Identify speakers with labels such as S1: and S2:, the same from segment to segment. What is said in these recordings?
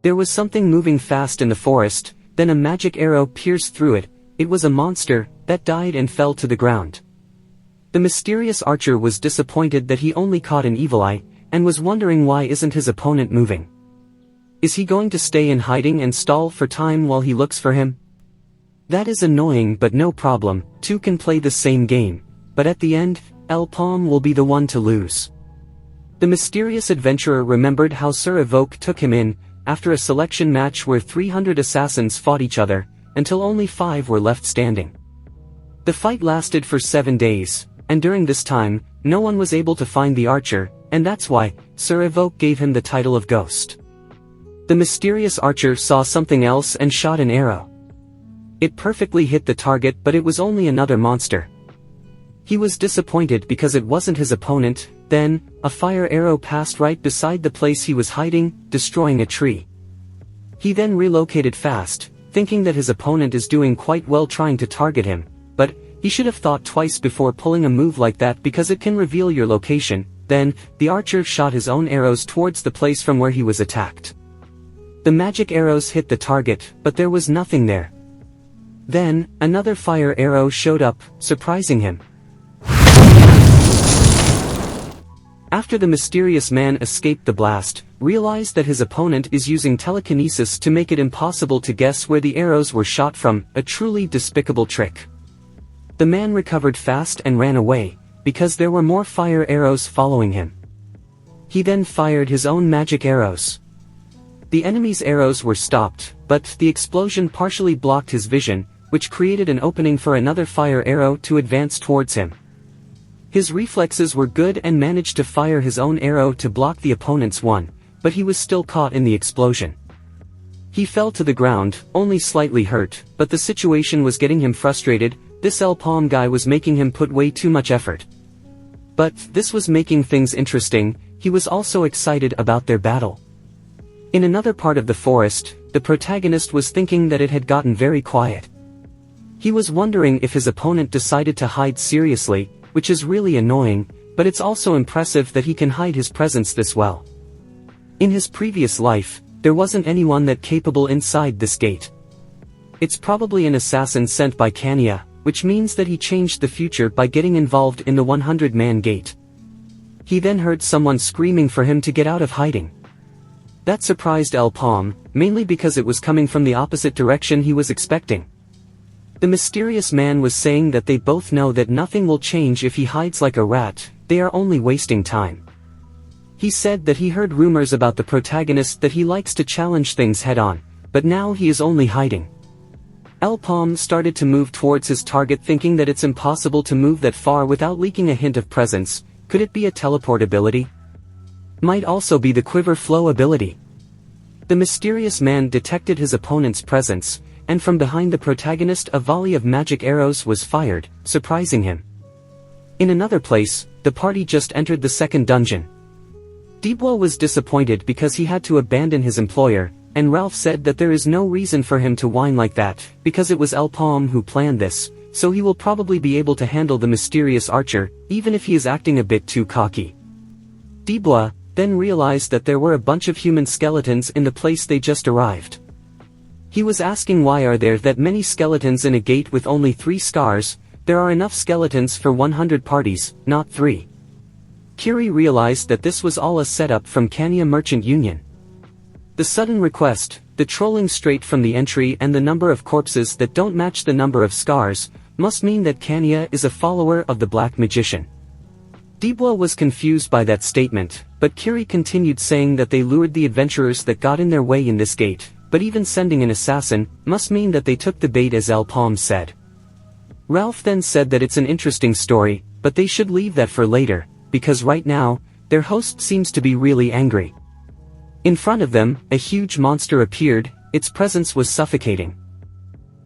S1: There was something moving fast in the forest, then a magic arrow pierced through it. It was a monster, that died and fell to the ground. The mysterious archer was disappointed that he only caught an evil eye, and was wondering why isn't his opponent moving. Is he going to stay in hiding and stall for time while he looks for him? That is annoying, but no problem, two can play the same game, but at the end, Elpom will be the one to lose. The mysterious adventurer remembered how Sir Evoke took him in, after a selection match where 300 assassins fought each other, until only 5 were left standing. The fight lasted for 7 days, and during this time, no one was able to find the archer, and that's why Sir Evoke gave him the title of Ghost. The mysterious archer saw something else and shot an arrow. It perfectly hit the target, but it was only another monster. He was disappointed because it wasn't his opponent. Then, a fire arrow passed right beside the place he was hiding, destroying a tree. He then relocated fast, thinking that his opponent is doing quite well trying to target him, but he should have thought twice before pulling a move like that because it can reveal your location. Then, the archer shot his own arrows towards the place from where he was attacked. The magic arrows hit the target, but there was nothing there. Then, another fire arrow showed up, surprising him. After the mysterious man escaped the blast, realized that his opponent is using telekinesis to make it impossible to guess where the arrows were shot from, a truly despicable trick. The man recovered fast and ran away, because there were more fire arrows following him. He then fired his own magic arrows. The enemy's arrows were stopped, but the explosion partially blocked his vision, which created an opening for another fire arrow to advance towards him. His reflexes were good and managed to fire his own arrow to block the opponent's one, but he was still caught in the explosion. He fell to the ground, only slightly hurt, but the situation was getting him frustrated. This Elpom guy was making him put way too much effort. But this was making things interesting. He was also excited about their battle. In another part of the forest, the protagonist was thinking that it had gotten very quiet. He was wondering if his opponent decided to hide seriously, which is really annoying, but it's also impressive that he can hide his presence this well. In his previous life, there wasn't anyone that capable inside this gate. It's probably an assassin sent by Kanya, which means that he changed the future by getting involved in the 100-man gate. He then heard someone screaming for him to get out of hiding. That surprised Elpom, mainly because it was coming from the opposite direction he was expecting. The mysterious man was saying that they both know that nothing will change if he hides like a rat, they are only wasting time. He said that he heard rumors about the protagonist that he likes to challenge things head-on, but now he is only hiding. Elpom started to move towards his target thinking that it's impossible to move that far without leaking a hint of presence. Could it be a teleport ability? Might also be the quiver flow ability. The mysterious man detected his opponent's presence, and from behind the protagonist a volley of magic arrows was fired, surprising him. In another place, the party just entered the second dungeon. Dibwa was disappointed because he had to abandon his employer, and Ralph said that there is no reason for him to whine like that, because it was Elpom who planned this, so he will probably be able to handle the mysterious archer, even if he is acting a bit too cocky. Dibwa then realized that there were a bunch of human skeletons in the place they just arrived. He was asking why are there that many skeletons in a gate with only 3 scars. There are enough skeletons for 100 parties, not 3. Kiri realized that this was all a setup from Kanya Merchant Union. The sudden request, the trolling straight from the entry and the number of corpses that don't match the number of scars, must mean that Kanya is a follower of the Black Magician. Dibwa was confused by that statement, but Kiri continued saying that they lured the adventurers that got in their way in this gate. But even sending an assassin, must mean that they took the bait as Elpom said. Ralph then said that it's an interesting story, but they should leave that for later, because right now, their host seems to be really angry. In front of them, a huge monster appeared, its presence was suffocating.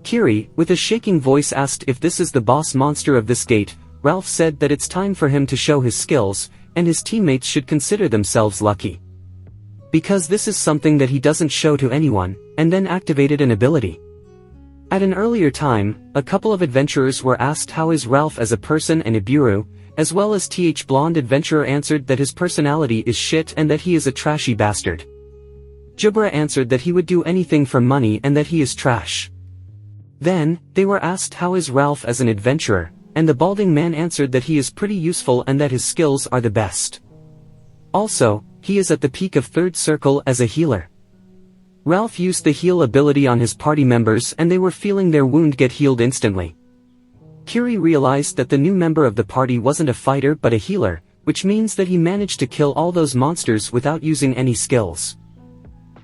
S1: Kiri, with a shaking voice asked if this is the boss monster of this gate. Ralph said that it's time for him to show his skills, and his teammates should consider themselves lucky. Because this is something that he doesn't show to anyone, and then activated an ability. At an earlier time, a couple of adventurers were asked how is Ralph as a person and Iburu, as well as Blonde adventurer answered that his personality is shit and that he is a trashy bastard. Jubra answered that he would do anything for money and that he is trash. Then, they were asked how is Ralph as an adventurer, and the balding man answered that he is pretty useful and that his skills are the best. Also, he is at the peak of third circle as a healer. Ralph used the heal ability on his party members and they were feeling their wound get healed instantly. Kiri realized that the new member of the party wasn't a fighter but a healer, which means that he managed to kill all those monsters without using any skills.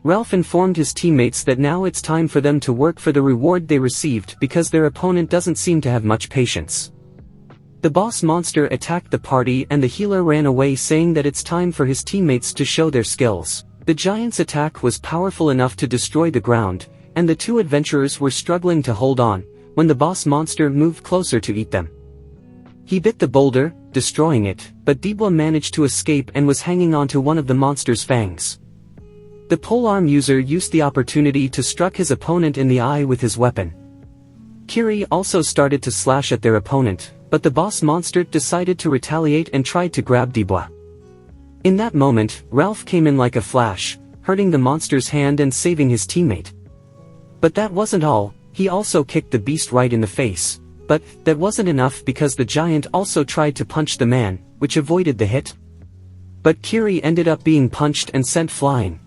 S1: Ralph informed his teammates that now it's time for them to work for the reward they received because their opponent doesn't seem to have much patience. The boss monster attacked the party and the healer ran away saying that it's time for his teammates to show their skills. The giant's attack was powerful enough to destroy the ground, and the two adventurers were struggling to hold on, when the boss monster moved closer to eat them. He bit the boulder, destroying it, but Dibwa managed to escape and was hanging onto one of the monster's fangs. The polearm user used the opportunity to struck his opponent in the eye with his weapon. Kiri also started to slash at their opponent, but the boss monster decided to retaliate and tried to grab Dibwa. In that moment, Ralph came in like a flash, hurting the monster's hand and saving his teammate. But that wasn't all, he also kicked the beast right in the face, but that wasn't enough because the giant also tried to punch the man, which avoided the hit. But Kiri ended up being punched and sent flying.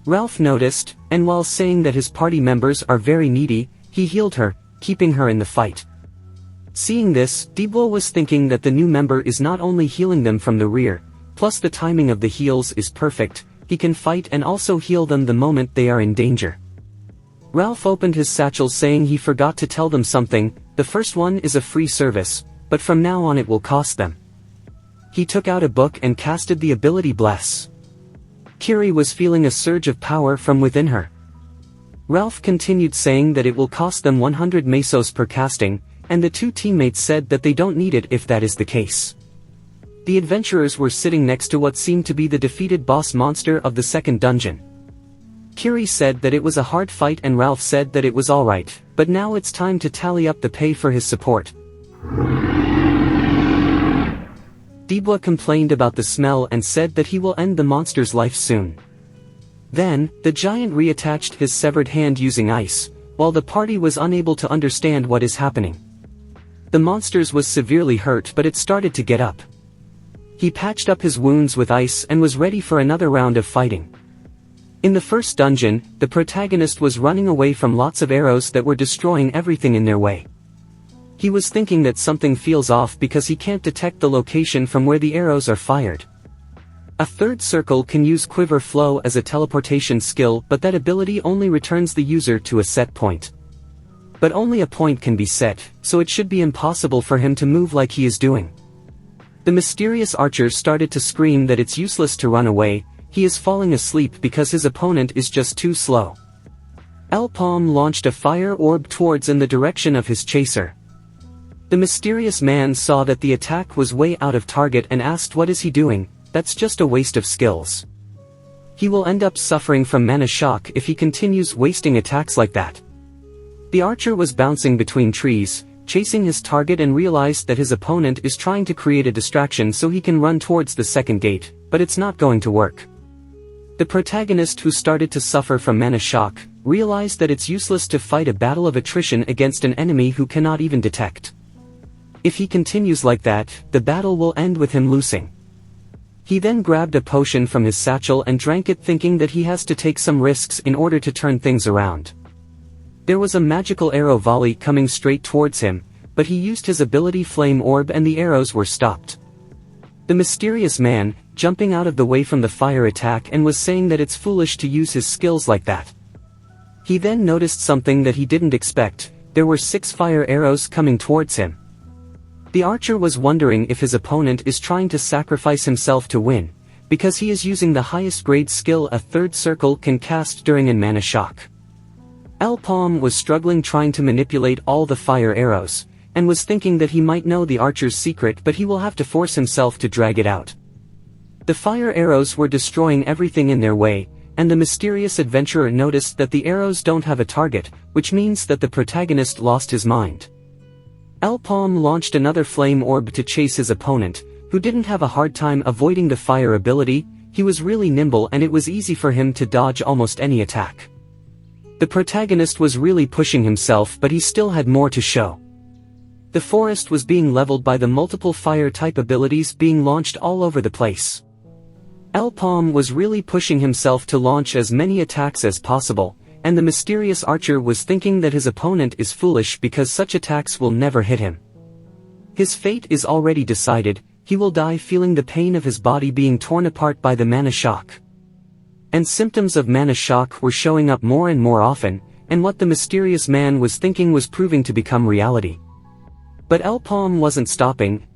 S1: Ralph noticed, and while saying that his party members are very needy, he healed her, keeping her in the fight. Seeing this, Dibwa was thinking that the new member is not only healing them from the rear, plus the timing of the heals is perfect, he can fight and also heal them the moment they are in danger. Ralph opened his satchel saying he forgot to tell them something. The first one is a free service, but from now on it will cost them. He took out a book and casted the ability Bless. Kiri was feeling a surge of power from within her. Ralph continued saying that it will cost them 100 mesos per casting, and the two teammates said that they don't need it if that is the case. The adventurers were sitting next to what seemed to be the defeated boss monster of the second dungeon. Kiri said that it was a hard fight and Ralph said that it was alright, but now it's time to tally up the pay for his support. Dibwa complained about the smell and said that he will end the monster's life soon. Then, the giant reattached his severed hand using ice, while the party was unable to understand what is happening. The monsters was severely hurt but it started to get up. He patched up his wounds with ice and was ready for another round of fighting. In the first dungeon, the protagonist was running away from lots of arrows that were destroying everything in their way. He was thinking that something feels off because he can't detect the location from where the arrows are fired. A third circle can use quiver flow as a teleportation skill, but that ability only returns the user to a set point. But only a point can be set, so it should be impossible for him to move like he is doing. The mysterious archer started to scream that it's useless to run away, he is falling asleep because his opponent is just too slow. Palm launched a fire orb towards in the direction of his chaser. The mysterious man saw that the attack was way out of target and asked what is he doing, that's just a waste of skills. He will end up suffering from mana shock if he continues wasting attacks like that. The archer was bouncing between trees, chasing his target and realized that his opponent is trying to create a distraction so he can run towards the second gate, but it's not going to work. The protagonist who started to suffer from mana shock, realized that it's useless to fight a battle of attrition against an enemy who cannot even detect. If he continues like that, the battle will end with him losing. He then grabbed a potion from his satchel and drank it thinking that he has to take some risks in order to turn things around. There was a magical arrow volley coming straight towards him, but he used his ability Flame Orb and the arrows were stopped. The mysterious man, jumping out of the way from the fire attack and was saying that it's foolish to use his skills like that. He then noticed something that he didn't expect, there were 6 fire arrows coming towards him. The archer was wondering if his opponent is trying to sacrifice himself to win, because he is using the highest grade skill a third circle can cast during a mana shock. Palm was struggling trying to manipulate all the fire arrows, and was thinking that he might know the archer's secret but he will have to force himself to drag it out. The fire arrows were destroying everything in their way, and the mysterious adventurer noticed that the arrows don't have a target, which means that the protagonist lost his mind. Palm launched another flame orb to chase his opponent, who didn't have a hard time avoiding the fire ability, he was really nimble and it was easy for him to dodge almost any attack. The protagonist was really pushing himself, but he still had more to show. The forest was being leveled by the multiple fire-type abilities being launched all over the place. Elpom was really pushing himself to launch as many attacks as possible, and the mysterious archer was thinking that his opponent is foolish because such attacks will never hit him. His fate is already decided, he will die feeling the pain of his body being torn apart by the mana shock. And symptoms of mana shock were showing up more and more often, and what the mysterious man was thinking was proving to become reality. But Elpom wasn't stopping.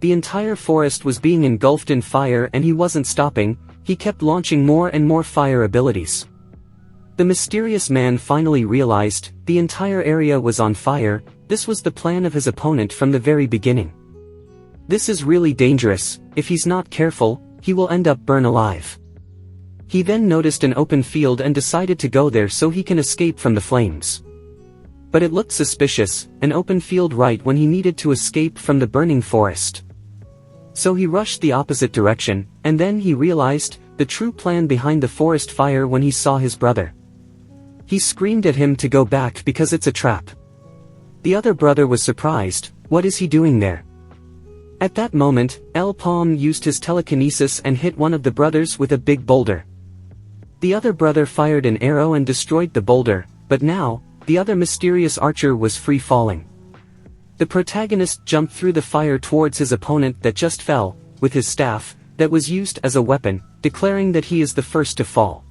S1: The entire forest was being engulfed in fire and he wasn't stopping, he kept launching more and more fire abilities. The mysterious man finally realized, the entire area was on fire. This was the plan of his opponent from the very beginning. This is really dangerous, if he's not careful, he will end up burned alive. He then noticed an open field and decided to go there so he can escape from the flames. But it looked suspicious, an open field right when he needed to escape from the burning forest. So he rushed the opposite direction, and then he realized the true plan behind the forest fire when he saw his brother. He screamed at him to go back because it's a trap. The other brother was surprised, what is he doing there? At that moment, Elpom used his telekinesis and hit one of the brothers with a big boulder. The other brother fired an arrow and destroyed the boulder, but now, the other mysterious archer was free falling. The protagonist jumped through the fire towards his opponent that just fell, with his staff, that was used as a weapon, declaring that he is the first to fall.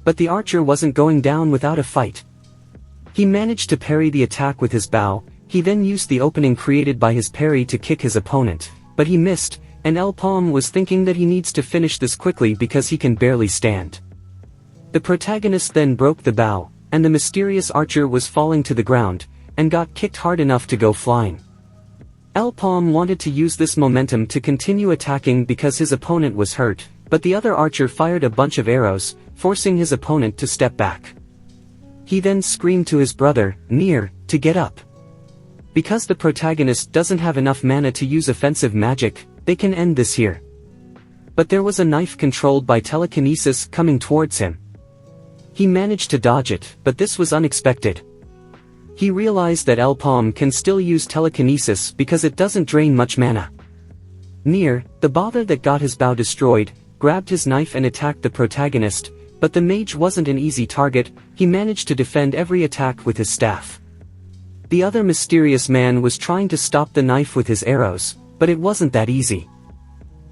S1: But the archer wasn't going down without a fight. He managed to parry the attack with his bow, he then used the opening created by his parry to kick his opponent, but he missed, and Elpom was thinking that he needs to finish this quickly because he can barely stand. The protagonist then broke the bow, and the mysterious archer was falling to the ground, and got kicked hard enough to go flying. Elpom wanted to use this momentum to continue attacking because his opponent was hurt, but the other archer fired a bunch of arrows, forcing his opponent to step back. He then screamed to his brother, Nier, to get up. Because the protagonist doesn't have enough mana to use offensive magic, they can end this here. But there was a knife controlled by telekinesis coming towards him. He managed to dodge it, but this was unexpected. He realized that Elpom can still use telekinesis because it doesn't drain much mana. Nier, the bother that got his bow destroyed, grabbed his knife and attacked the protagonist, but the mage wasn't an easy target, he managed to defend every attack with his staff. The other mysterious man was trying to stop the knife with his arrows, but it wasn't that easy.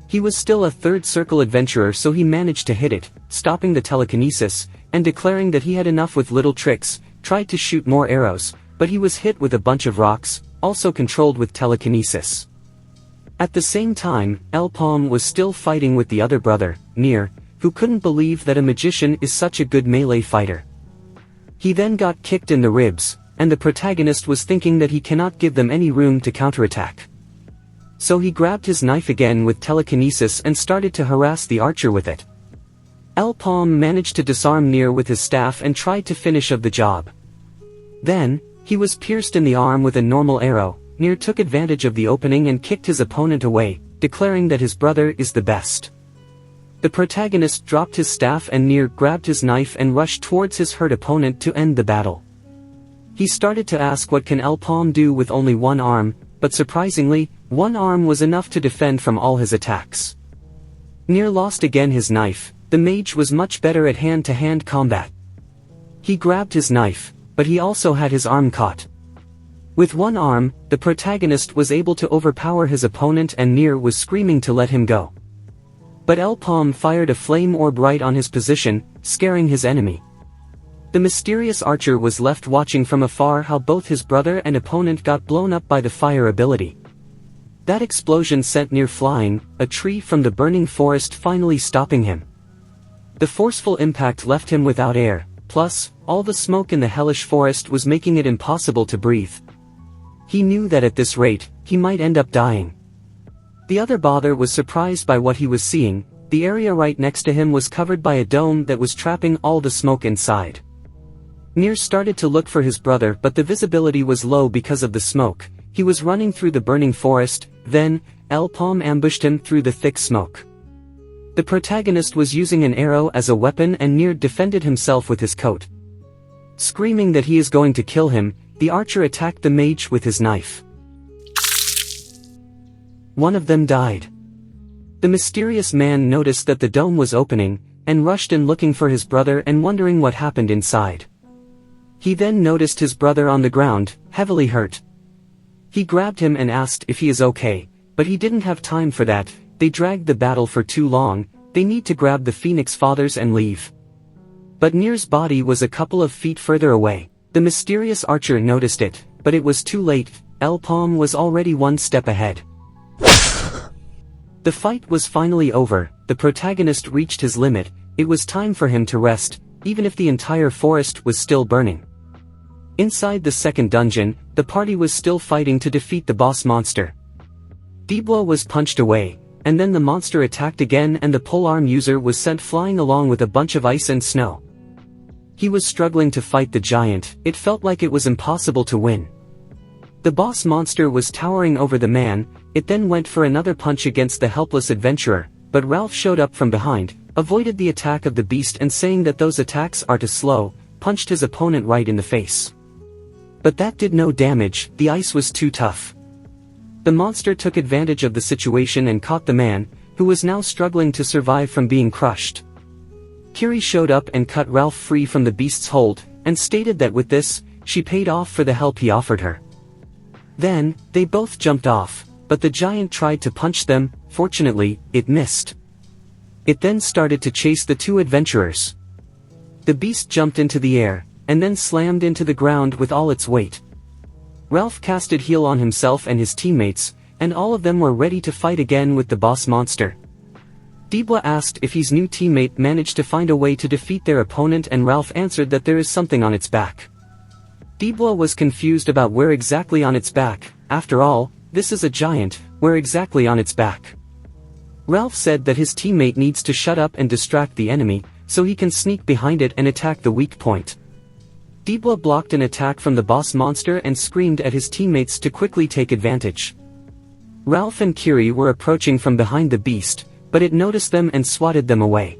S1: He was still a third circle adventurer, so he managed to hit it, stopping the telekinesis, and declaring that he had enough with little tricks, tried to shoot more arrows, but he was hit with a bunch of rocks, also controlled with telekinesis. At the same time, Elpom was still fighting with the other brother, Nier, who couldn't believe that a magician is such a good melee fighter. He then got kicked in the ribs, and the protagonist was thinking that he cannot give them any room to counterattack. So he grabbed his knife again with telekinesis and started to harass the archer with it. Elpom managed to disarm Nier with his staff and tried to finish the job. Then, he was pierced in the arm with a normal arrow. Nier took advantage of the opening and kicked his opponent away, declaring that his brother is the best. The protagonist dropped his staff and Nier grabbed his knife and rushed towards his hurt opponent to end the battle. He started to ask what can Elpom do with only one arm, but surprisingly, one arm was enough to defend from all his attacks. Nier lost again his knife, the mage was much better at hand-to-hand combat. He grabbed his knife, but he also had his arm caught. With one arm, the protagonist was able to overpower his opponent and Nier was screaming to let him go. But Elpom fired a flame orb right on his position, scaring his enemy. The mysterious archer was left watching from afar how both his brother and opponent got blown up by the fire ability. That explosion sent Nier flying, a tree from the burning forest finally stopping him. The forceful impact left him without air, plus, all the smoke in the hellish forest was making it impossible to breathe. He knew that at this rate, he might end up dying. The other bother was surprised by what he was seeing. The area right next to him was covered by a dome that was trapping all the smoke inside. Nier started to look for his brother, but the visibility was low because of the smoke. He was running through the burning forest. Then, L-Palm ambushed him through the thick smoke. The protagonist was using an arrow as a weapon and Nier defended himself with his coat. Screaming that he is going to kill him, the archer attacked the mage with his knife. One of them died. The mysterious man noticed that the dome was opening, and rushed in looking for his brother and wondering what happened inside. He then noticed his brother on the ground, heavily hurt. He grabbed him and asked if he is okay, but he didn't have time for that. They dragged the battle for too long, they need to grab the Phoenix Fathers and leave. But Nier's body was a couple of feet further away. The mysterious archer noticed it, but it was too late. L-Palm was already one step ahead. The fight was finally over, the protagonist reached his limit, it was time for him to rest, even if the entire forest was still burning. Inside the second dungeon, the party was still fighting to defeat the boss monster. Dibwa was punched away, and then the monster attacked again and the polearm user was sent flying along with a bunch of ice and snow. He was struggling to fight the giant, it felt like it was impossible to win. The boss monster was towering over the man, it then went for another punch against the helpless adventurer, but Ralph showed up from behind, avoided the attack of the beast and saying that those attacks are too slow, punched his opponent right in the face. But that did no damage, the ice was too tough. The monster took advantage of the situation and caught the man, who was now struggling to survive from being crushed. Kiri showed up and cut Ralph free from the beast's hold, and stated that with this, she paid off for the help he offered her. Then, they both jumped off, but the giant tried to punch them, fortunately, it missed. It then started to chase the two adventurers. The beast jumped into the air, and then slammed into the ground with all its weight. Ralph casted heal on himself and his teammates, and all of them were ready to fight again with the boss monster. Dibwa asked if his new teammate managed to find a way to defeat their opponent and Ralph answered that there is something on its back. Dibwa was confused about where exactly on its back, after all, this is a giant, where exactly on its back. Ralph said that his teammate needs to shut up and distract the enemy, so he can sneak behind it and attack the weak point. Dibwa blocked an attack from the boss monster and screamed at his teammates to quickly take advantage. Ralph and Kiri were approaching from behind the beast, but it noticed them and swatted them away.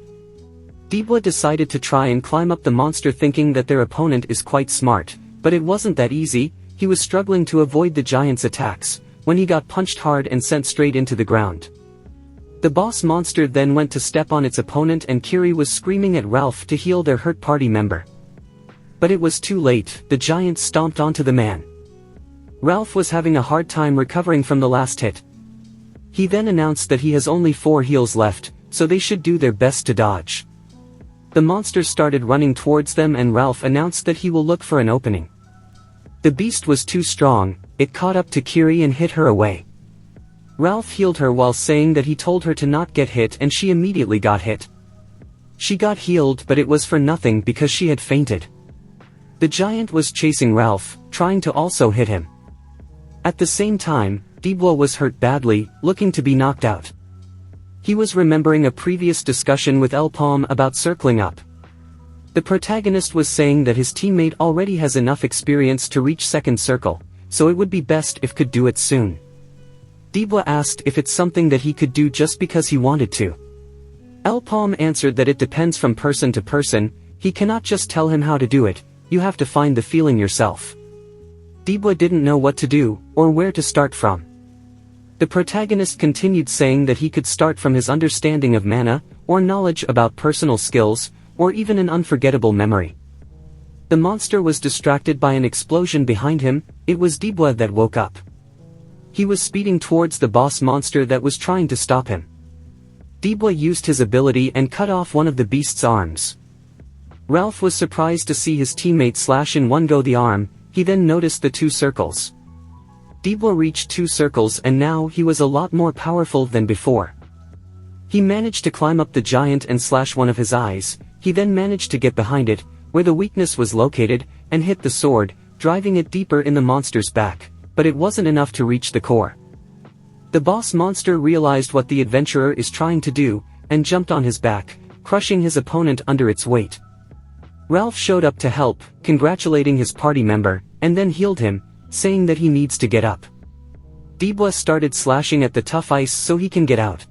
S1: Dibwa decided to try and climb up the monster thinking that their opponent is quite smart, but it wasn't that easy, he was struggling to avoid the giant's attacks, when he got punched hard and sent straight into the ground. The boss monster then went to step on its opponent and Kiri was screaming at Ralph to heal their hurt party member. But it was too late, the giant stomped onto the man. Ralph was having a hard time recovering from the last hit. He then announced that he has only 4 heals left, so they should do their best to dodge. The monster started running towards them and Ralph announced that he will look for an opening. The beast was too strong, it caught up to Kiri and hit her away. Ralph healed her while saying that he told her to not get hit and she immediately got hit. She got healed but it was for nothing because she had fainted. The giant was chasing Ralph, trying to also hit him. At the same time, Dibwa was hurt badly, looking to be knocked out. He was remembering a previous discussion with L-Palm about circling up. The protagonist was saying that his teammate already has enough experience to reach second circle, so it would be best if could do it soon. Dibwa asked if it's something that he could do just because he wanted to. L-Palm answered that it depends from person to person, he cannot just tell him how to do it, you have to find the feeling yourself. Dibwa didn't know what to do, or where to start from. The protagonist continued saying that he could start from his understanding of mana, or knowledge about personal skills, or even an unforgettable memory. The monster was distracted by an explosion behind him, it was Dibwa that woke up. He was speeding towards the boss monster that was trying to stop him. Dibwa used his ability and cut off one of the beast's arms. Ralph was surprised to see his teammate slash in one go the arm, he then noticed the 2 circles. Dibwa reached 2 circles and now he was a lot more powerful than before. He managed to climb up the giant and slash one of his eyes, he then managed to get behind it, where the weakness was located, and hit the sword, driving it deeper in the monster's back, but it wasn't enough to reach the core. The boss monster realized what the adventurer is trying to do, and jumped on his back, crushing his opponent under its weight. Ralph showed up to help, congratulating his party member, and then healed him, saying that he needs to get up. Dibwa started slashing at the tough ice so he can get out.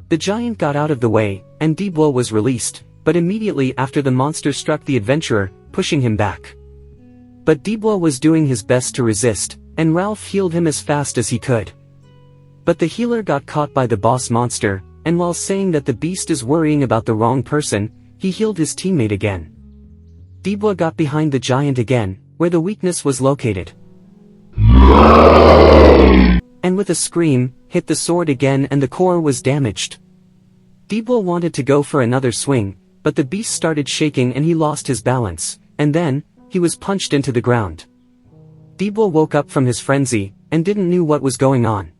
S1: The giant got out of the way, and Dibwa was released, but immediately after the monster struck the adventurer, pushing him back. But Dibwa was doing his best to resist, and Ralph healed him as fast as he could. But the healer got caught by the boss monster, and while saying that the beast is worrying about the wrong person, he healed his teammate again. Dibwa got behind the giant again, where the weakness was located. And with a scream, hit the sword again and the core was damaged. Dibwa wanted to go for another swing, but the beast started shaking and he lost his balance, and then, he was punched into the ground. Dibwa woke up from his frenzy, and didn't know what was going on.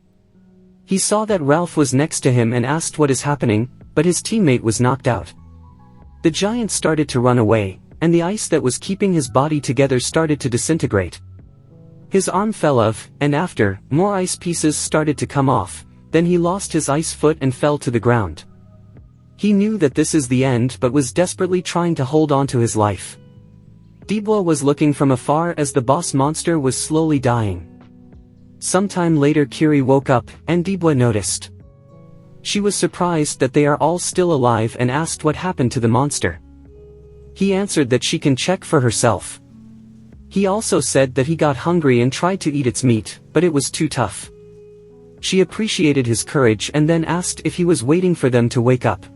S1: He saw that Ralph was next to him and asked what is happening, but his teammate was knocked out. The giant started to run away, and the ice that was keeping his body together started to disintegrate. His arm fell off, and after, more ice pieces started to come off, then he lost his ice foot and fell to the ground. He knew that this is the end but was desperately trying to hold on to his life. Dibwa was looking from afar as the boss monster was slowly dying. Sometime later Kiri woke up, and Dibwa noticed. She was surprised that they are all still alive and asked what happened to the monster. He answered that she can check for herself. He also said that he got hungry and tried to eat its meat, but it was too tough. She appreciated his courage and then asked if he was waiting for them to wake up.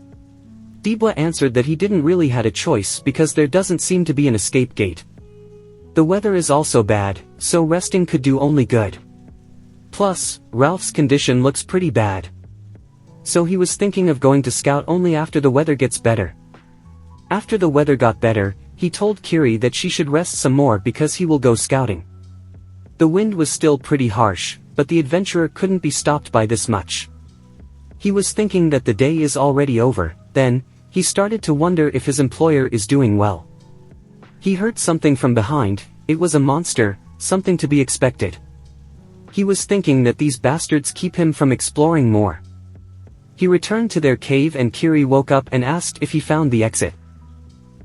S1: Dibwa answered that he didn't really had a choice because there doesn't seem to be an escape gate. The weather is also bad, so resting could do only good. Plus, Ralph's condition looks pretty bad. So he was thinking of going to scout only after the weather gets better. After the weather got better, he told Kiri that she should rest some more because he will go scouting. The wind was still pretty harsh, but the adventurer couldn't be stopped by this much. He was thinking that the day is already over, then, he started to wonder if his employer is doing well. He heard something from behind. It was a monster, something to be expected. He was thinking that these bastards keep him from exploring more. He returned to their cave and Kiri woke up and asked if he found the exit.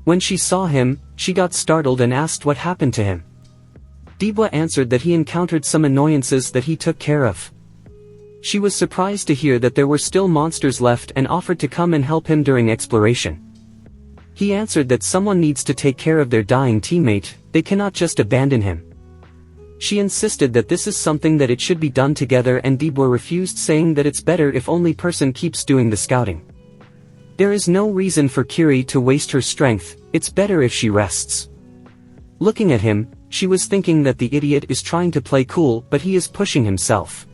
S1: When she saw him, she got startled and asked what happened to him. Dibwa answered that he encountered some annoyances that he took care of. She was surprised to hear that there were still monsters left and offered to come and help him during exploration. He answered that someone needs to take care of their dying teammate, they cannot just abandon him. She insisted that this is something that it should be done together and Dibwa refused, saying that it's better if only person keeps doing the scouting. There is no reason for Kiri to waste her strength, it's better if she rests. Looking at him, she was thinking that the idiot is trying to play cool but he is pushing himself.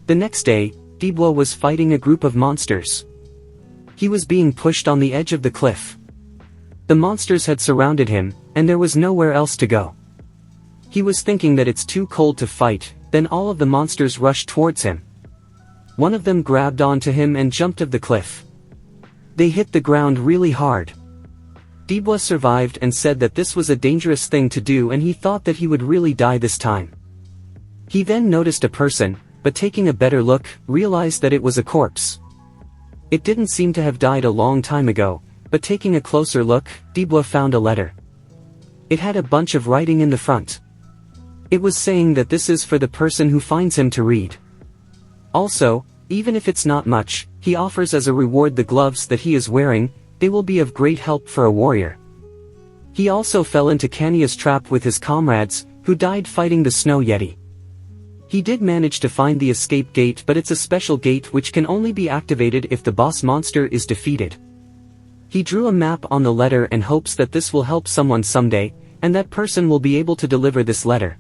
S1: The next day, Dibwa was fighting a group of monsters. He was being pushed on the edge of the cliff. The monsters had surrounded him, and there was nowhere else to go. He was thinking that it's too cold to fight, then all of the monsters rushed towards him. One of them grabbed onto him and jumped off the cliff. They hit the ground really hard. Dibwa survived and said that this was a dangerous thing to do and he thought that he would really die this time. He then noticed a person, but taking a better look, realized that it was a corpse. It didn't seem to have died a long time ago, but taking a closer look, Dibwa found a letter. It had a bunch of writing in the front. It was saying that this is for the person who finds him to read. Also, even if it's not much, he offers as a reward the gloves that he is wearing, they will be of great help for a warrior. He also fell into Kanya's trap with his comrades, who died fighting the snow yeti. He did manage to find the escape gate, but it's a special gate which can only be activated if the boss monster is defeated. He drew a map on the letter and hopes that this will help someone someday, and that person will be able to deliver this letter.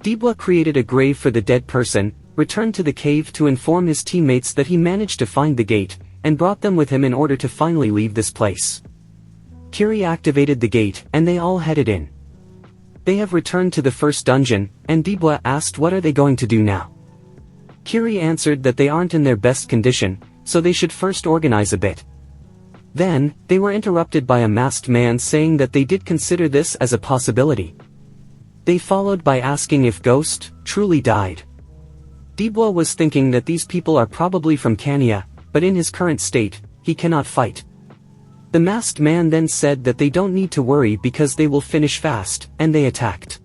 S1: Dibwa created a grave for the dead person, returned to the cave to inform his teammates that he managed to find the gate, and brought them with him in order to finally leave this place. Kiri activated the gate, and they all headed in. They have returned to the first dungeon, and Dibwa asked what are they going to do now. Kiri answered that they aren't in their best condition, so they should first organize a bit. Then, they were interrupted by a masked man saying that they did consider this as a possibility. They followed by asking if Ghost truly died. Dibwa was thinking that these people are probably from Kanya, but in his current state, he cannot fight. The masked man then said that they don't need to worry because they will finish fast, and they attacked.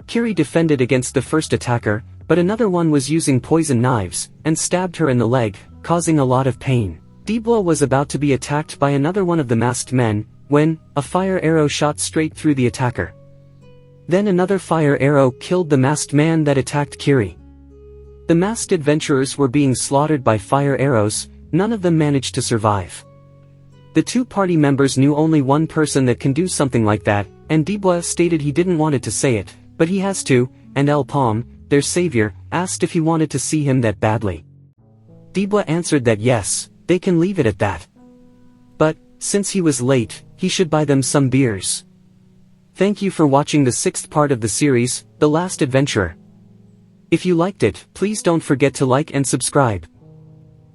S1: Kiri defended against the first attacker, but another one was using poison knives, and stabbed her in the leg, causing a lot of pain. Dibla was about to be attacked by another one of the masked men, when a fire arrow shot straight through the attacker. Then another fire arrow killed the masked man that attacked Kiri. The masked adventurers were being slaughtered by fire arrows, none of them managed to survive. The two party members knew only one person that can do something like that, and Dibla stated he didn't want to say it, but he has to, and El Palm, their savior, asked if he wanted to see him that badly. Dibla answered that yes, they can leave it at that. But, since he was late, he should buy them some beers. Thank you for watching the 6th part of the series, The Last Adventurer. If you liked it, please don't forget to like and subscribe.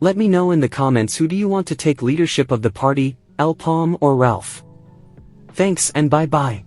S1: Let me know in the comments who do you want to take leadership of the party, El Palm or Ralph. Thanks and bye-bye.